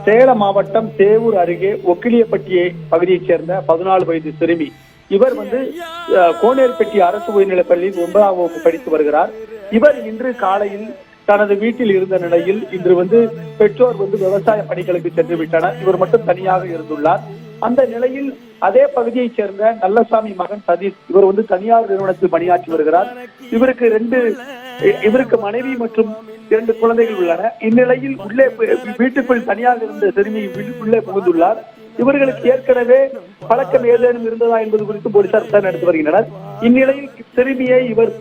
சேலம் மாவட்டம் தேவூர் அருகே ஒக்கிலியப்பட்டியை பகுதியைச் சேர்ந்த 14 வயது சிறுமி. இவர் கோனேர்பட்டி அரசு உயர்நிலைப் பள்ளியில் 9ஆம் வகுப்பு படித்து வருகிறார். இவர் இன்று காலையில் தனது வீட்டில் இருந்த நிலையில் இன்று பெற்றோர் விவசாய பணிகளுக்கு சென்று விட்டனர். இவர் மட்டும் தனியாக இருந்துள்ளார். அந்த நிலையில் அதே பகுதியைச் சேர்ந்த நல்லசாமி மகன் சதீஷ், இவர் தனியார் நிறுவனத்தில் பணியாற்றி வருகிறார். இவருக்கு மனைவி மற்றும் 2 குழந்தைகள் உள்ளன. இந்நிலையில் வீட்டுக்குள் தனியாக இருந்த சிறுமி உள்ளே புகுந்துள்ளார். இவர்களுக்கு ஏற்கனவே பழக்கம் ஏதேனும் இருந்ததா என்பது குறித்து போலீசார் விசாரணை நடத்தி வருகின்றனர். இந்நிலையில் சிறுமியை இவர்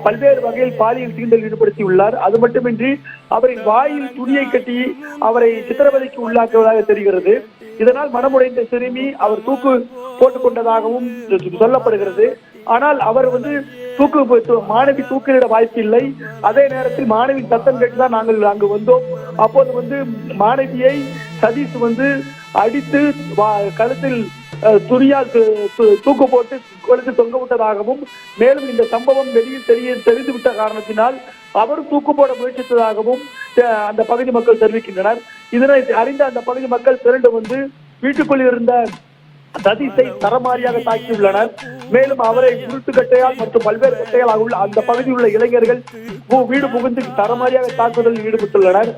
பல்வேறு வகையில் பாலியல் தீண்டல் ஈடுபடுத்தியுள்ளார். அது மட்டுமின்றி அவரின் வாயில் துணியை கட்டி அவரை சித்திரவதைக்கு உள்ளாக்குவதாக தெரிகிறது. இதனால் மனமுடைந்த சிறுமி அவர் தூக்கு போட்டுக் கொண்டதாகவும் சொல்லப்படுகிறது. ஆனால் அவர் மாணவி தூக்கிலிட வாய்ப்பில்லை. அதே நேரத்தில் மாணவி சத்தம் கேட்டுதான் நாங்கள் அங்கு வந்தோம். அப்போது மாணவியை சதீஷ் அடித்து கழுத்தில் துணியால் தூக்கு போட்டு கொளுத்து தொங்க விட்டதாகவும், மேலும் இந்த சம்பவம் வெளியில் தெரிந்துவிட்ட காரணத்தினால் அவர் தூக்கு போட முயற்சித்ததாகவும் அந்த பகுதி மக்கள் தெரிவிக்கின்றனர். இதனை அறிந்த அந்த பகுதி மக்கள் திரண்டு வீட்டுக்குள் இருந்த சதீஷை தரமாரியாக தாக்கியுள்ளனர். மேலும் அவரை உருட்டுக்கட்டையால் மற்றும் பல்வேறு கட்டையால் அந்த பகுதியில் உள்ள இளைஞர்கள் வீடு புகுந்து தரமாரியாக தாக்குதலில் ஈடுபட்டுள்ளனர்.